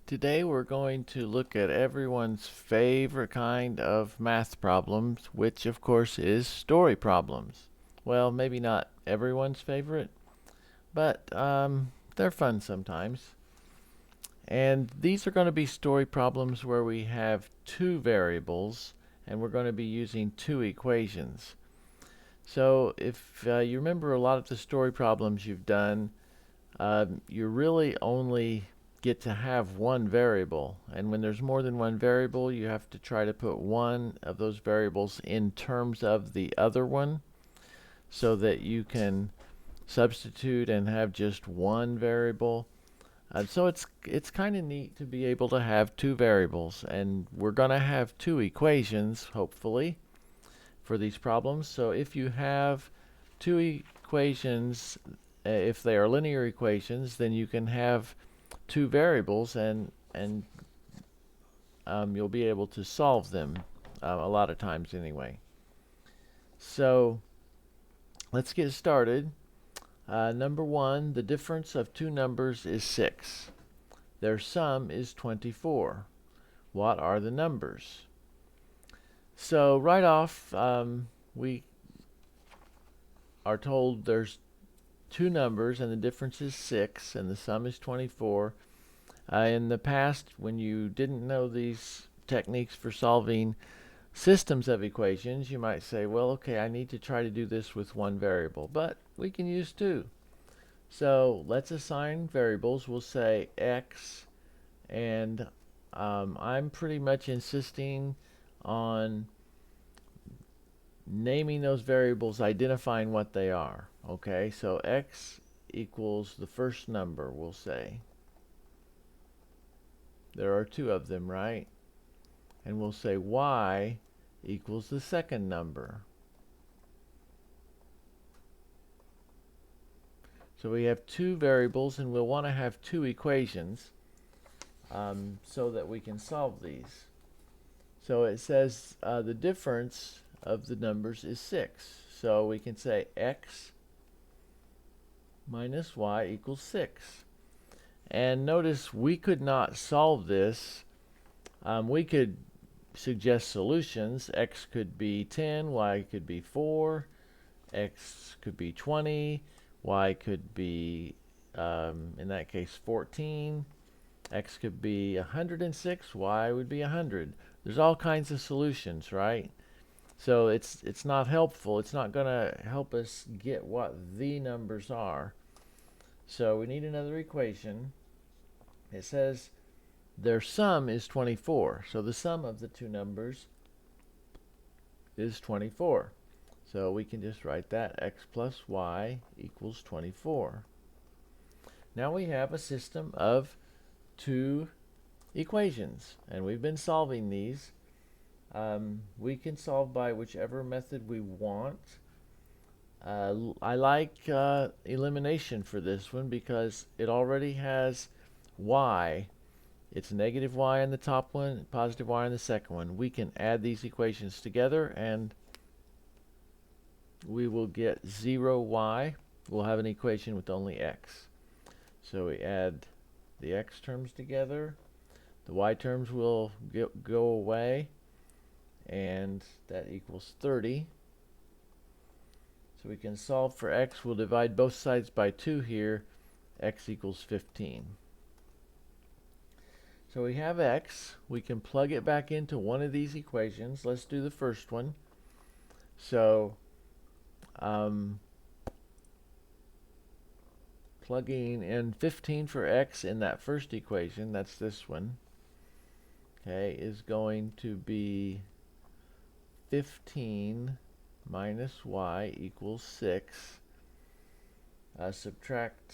Today we're going to look at everyone's favorite kind of math problems, which of course is story problems. Well, maybe not everyone's favorite, but they're fun sometimes. And these are going to be story problems where we have two variables and we're going to be using two equations. So if you remember a lot of the story problems you've done, you really only get to have one variable. And when there's more than one variable, you have to try to put one of those variables in terms of the other one so that you can substitute and have just one variable. So it's kind of neat to be able to have two variables, and we're going to have two equations, hopefully, for these problems. So if you have two equations, if they are linear equations, then you can have two variables and you'll be able to solve them a lot of times anyway. So let's get started. Number one, the difference of two numbers is 6. Their sum is 24. What are the numbers? So right off, we are told there's two numbers and the difference is 6 and the sum is 24. In the past, when you didn't know these techniques for solving systems of equations, you might say, well, okay, I need to try to do this with one variable, but we can use two. So let's assign variables. We'll say x, and I'm pretty much insisting on naming those variables, identifying what they are. Okay, so x equals the first number, we'll say. There are two of them, right? And we'll say y equals the second number. So we have two variables, and we'll want to have two equations so that we can solve these. So it says the difference of the numbers is 6. So we can say x minus y equals 6. And notice we could not solve this. We could suggest solutions. X could be 10, y could be 4, x could be 20, y could be, in that case, 14, x could be 106, y would be 100. There's all kinds of solutions, right? So it's not helpful. It's not going to help us get what the numbers are. So we need another equation. It says their sum is 24. So the sum of the two numbers is 24. So we can just write that x plus y equals 24. Now we have a system of two equations, and we've been solving these. We can solve by whichever method we want. I like elimination for this one because it already has y. It's negative y on the top one, positive y on the second one. We can add these equations together and we will get 0y. We'll have an equation with only x. So we add the x terms together. The y terms will go away, and that equals 30. So we can solve for x. We'll divide both sides by 2 here. X equals 15. So we have x. We can plug it back into one of these equations. Let's do the first one. So plugging in 15 for x in that first equation, that's this one, okay, is going to be 15 minus y equals 6. Subtract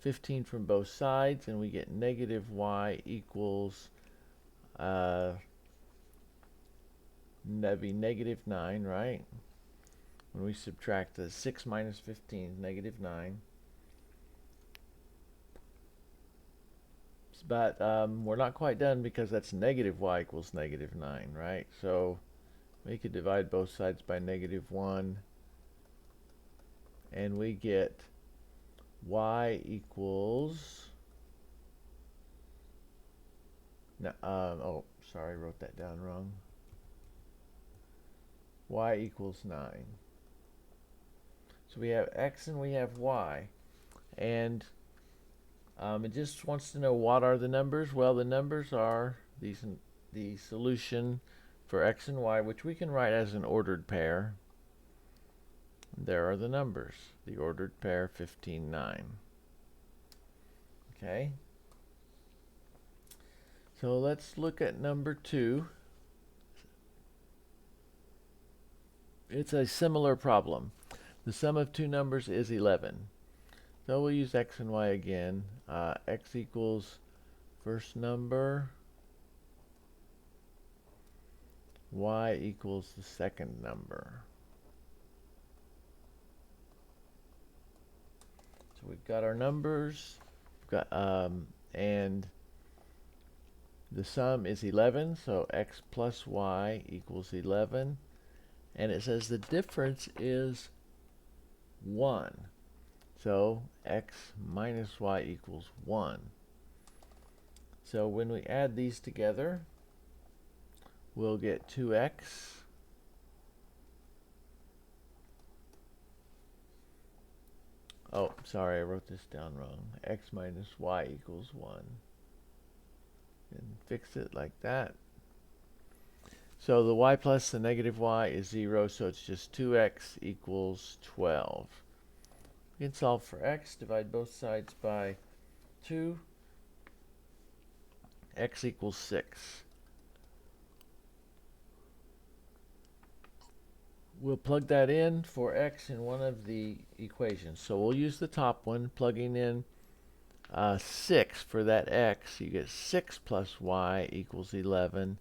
15 from both sides and we get negative y equals that'd be negative 9, right? When we subtract the 6 minus 15, negative 9. But we're not quite done because that's negative y equals negative 9, right? So we could divide both sides by negative 1 and we get y equals No, oh, sorry, I wrote that down wrong. Y equals 9. So we have x and we have y. And it just wants to know what are the numbers. Well, the numbers are the solution for x and y, which we can write as an ordered pair. There are the numbers. The ordered pair 15, 9. Okay. So let's look at number 2. It's a similar problem. The sum of two numbers is 11. So we'll use x and y again. X equals first number. Y equals the second number. So we've got our numbers. We've got, and the sum is 11, so x plus y equals 11. And it says the difference is 1. So x minus y equals 1. So when we add these together, we'll get 2x oh, sorry, I wrote this down wrong. X minus y equals 1. And fix it like that. So the y plus the negative y is 0, so it's just 2x equals 12. We can solve for x, divide both sides by 2. X equals 6. We'll plug that in for x in one of the equations. So we'll use the top one, plugging in 6 for that x. You get 6 plus y equals 11.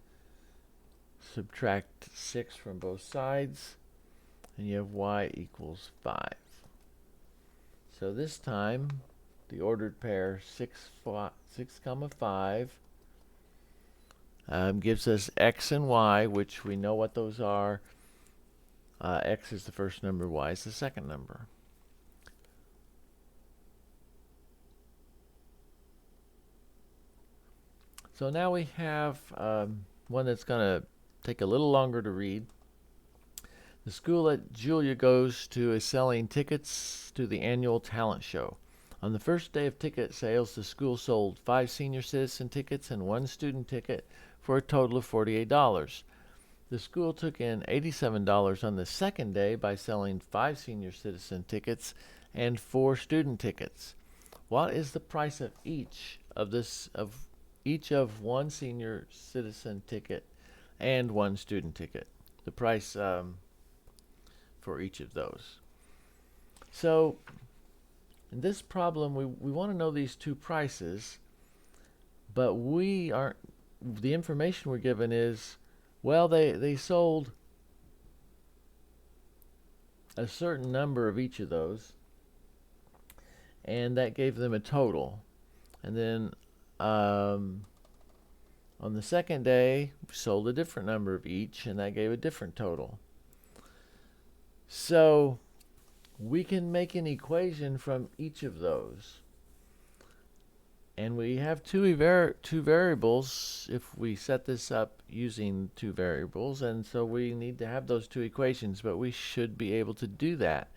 Subtract 6 from both sides, and you have y equals 5. So this time, the ordered pair 6, 5 gives us x and y, which we know what those are. X is the first number, y is the second number. So now we have one that's going to take a little longer to read. The school that Julia goes to is selling tickets to the annual talent show. On the first day of ticket sales, the school sold 5 senior citizen tickets and 1 student ticket for a total of $48. The school took in $87 on the second day by selling 5 senior citizen tickets and 4 student tickets. What is the price of each of 1 senior citizen ticket and 1 student ticket? The price for each of those. So in this problem, we want to know these two prices, but the information we're given is, well, they sold a certain number of each of those, and that gave them a total. And then on the second day, we sold a different number of each, and that gave a different total. So we can make an equation from each of those. And we have two variables if we set this up using 2 variables, and so we need to have those 2 equations, but we should be able to do that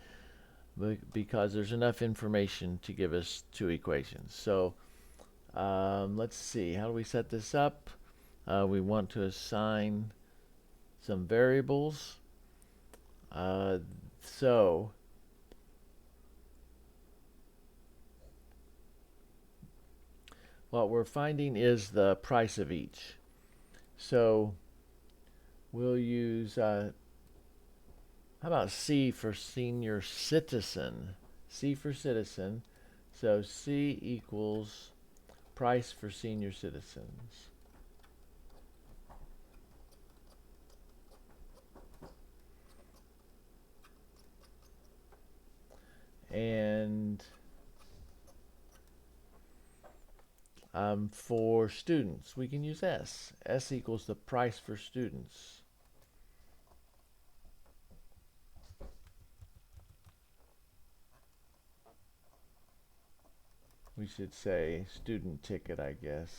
because there's enough information to give us 2 equations. So let's see, how do we set this up? We want to assign some variables. So what we're finding is the price of each. So we'll use, how about C for senior citizen? C for citizen. So C equals price for senior citizens. And for students, we can use S. S equals the price for students. We should say student ticket, I guess.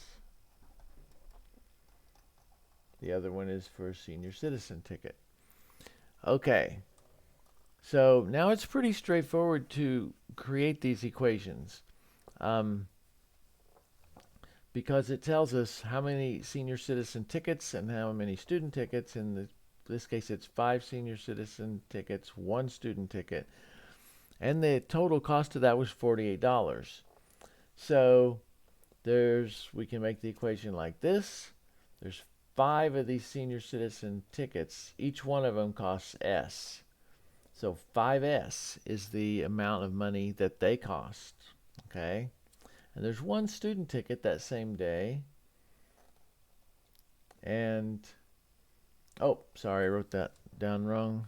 The other one is for a senior citizen ticket. Okay, so now it's pretty straightforward to create these equations um, because it tells us how many senior citizen tickets and how many student tickets. This case, it's 5 senior citizen tickets, 1 student ticket, and the total cost of that was $48. So we can make the equation like this. There's 5 of these senior citizen tickets. Each one of them costs S. So 5S is the amount of money that they cost. Okay? And there's 1 student ticket that same day. And, oh, sorry, I wrote that down wrong.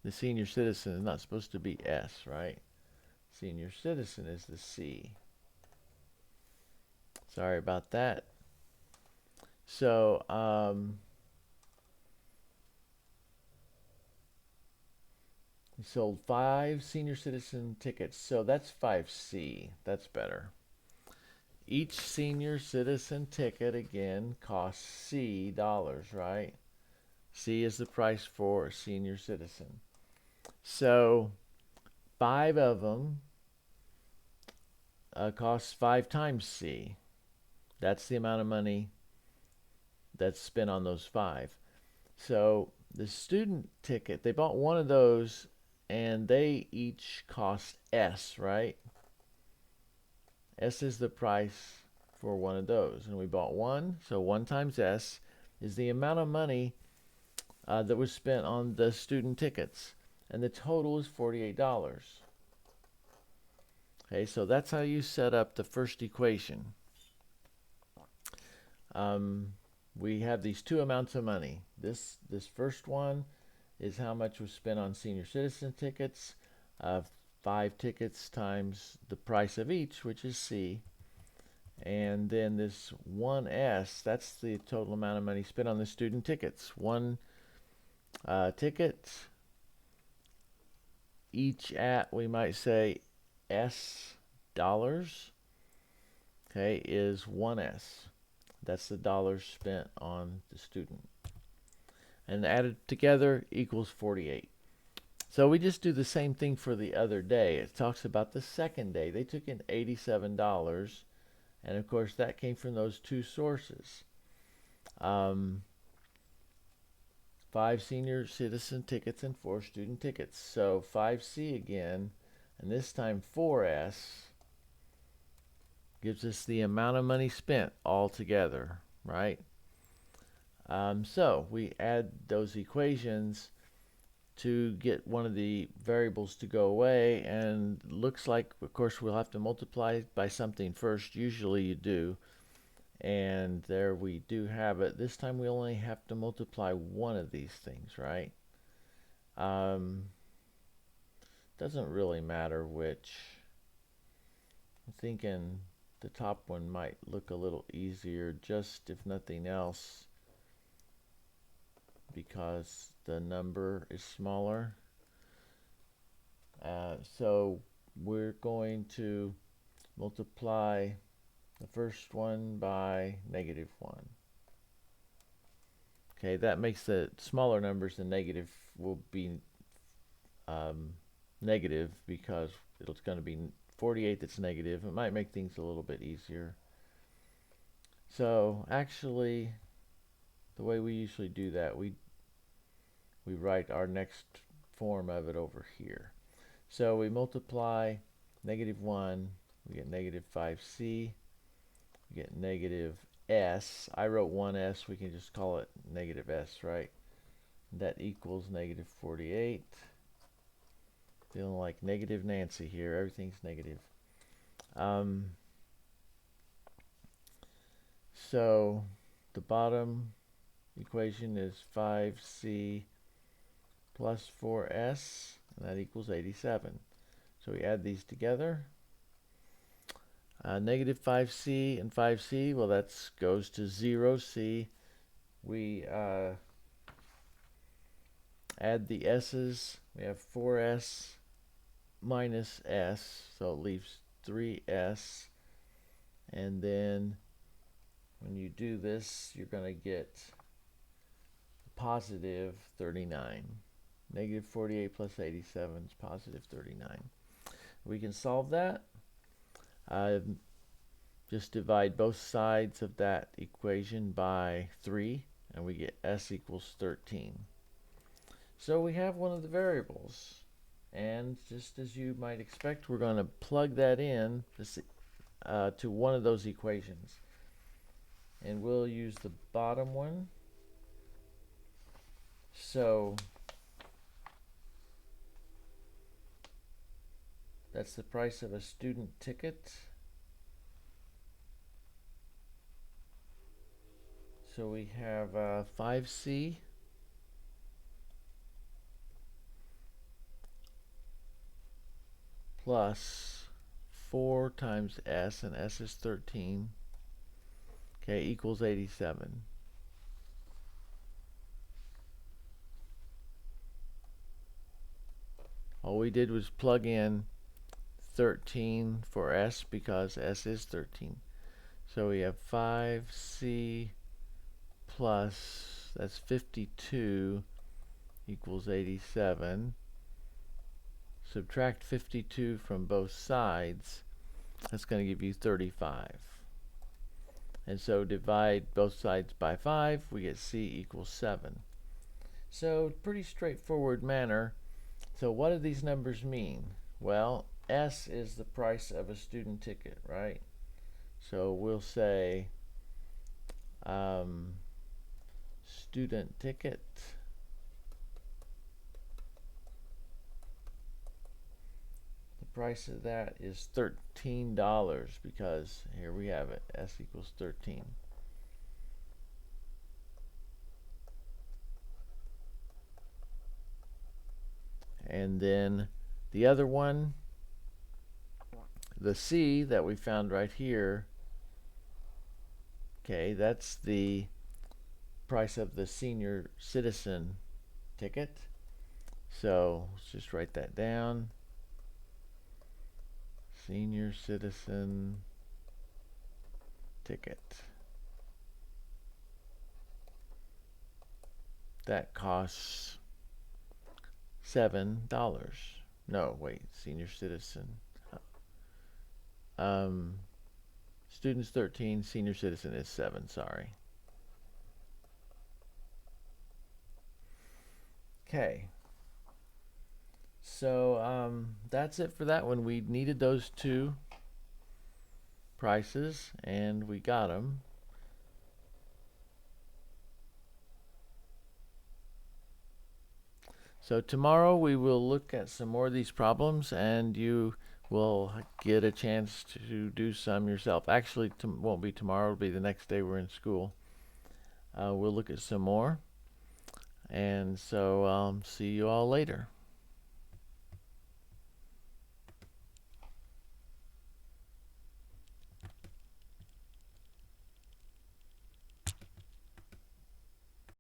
The senior citizen is not supposed to be S, right? Senior citizen is the C. Sorry about that. So, we sold 5 senior citizen tickets. So that's 5C. That's better. Each senior citizen ticket, again, costs C dollars, right? C is the price for a senior citizen. So 5 of them costs 5 times C. That's the amount of money that's spent on those 5. So the student ticket, they bought 1 of those and they each cost S, right? S is the price for 1 of those. And we bought 1, so 1 times S is the amount of money that was spent on the student tickets. And the total is $48. Okay, so that's how you set up the first equation. We have these 2 amounts of money. This first one is how much was spent on senior citizen tickets. 5 tickets times the price of each, which is C. And then this 1S, that's the total amount of money spent on the student tickets. 1 ticket, each at, we might say, S dollars, okay, is 1S. That's the dollars spent on the student. And added together equals 48. So we just do the same thing for the other day. It talks about the second day. They took in $87, and of course that came from those 2 sources. 5 senior citizen tickets and 4 student tickets. So 5C again, and this time 4S gives us the amount of money spent all together, right? So we add those equations to get one of the variables to go away, and looks like, of course, we'll have to multiply by something first. Usually you do. And there we do have it. This time we only have to multiply one of these things, right? Doesn't really matter which. I'm thinking the top one might look a little easier, just if nothing else, because the number is smaller. So we're going to multiply the first one by -1. Okay, that makes the smaller numbers, the negative will be negative because it's going to be 48 that's negative. It might make things a little bit easier. So actually, the way we usually do that, we write our next form of it over here. So we multiply -1, we get -5C, we get -S. I wrote 1S, we can just call it -S, right? That equals -48. Feeling like negative Nancy here, everything's negative. So the bottom equation is 5C plus 4S, and that equals 87. So we add these together. -5C and 5C, well, that goes to 0C. We add the S's. We have 4S minus S, so it leaves 3S. And then when you do this, you're going to get positive 39. Negative 48 plus 87 is positive 39. We can solve that. Just divide both sides of that equation by 3, and we get s equals 13. So we have one of the variables, and just as you might expect, we're going to plug that in to one of those equations. And we'll use the bottom one. So that's the price of a student ticket. So we have 5C plus 4 times S, and S is 13, okay, equals 87. All we did was plug in 13 for S because S is 13. So we have 5C plus, that's 52, equals 87. Subtract 52 from both sides, that's going to give you 35. And so divide both sides by 5, we get C equals 7. So pretty straightforward manner. So what do these numbers mean? Well, S is the price of a student ticket, right? So we'll say student ticket price of that is $13 because here we have it, S equals 13. And then the other one, the C that we found right here, okay, that's the price of the senior citizen ticket. So let's just write that down. Senior citizen ticket. That costs $7. No, wait, senior citizen. Students 13, senior citizen is 7, sorry. Okay. So that's it for that one. We needed those two prices, and we got them. So tomorrow we will look at some more of these problems, and you will get a chance to do some yourself. Actually, won't be tomorrow. It'll be the next day we're in school. We'll look at some more. And so see you all later.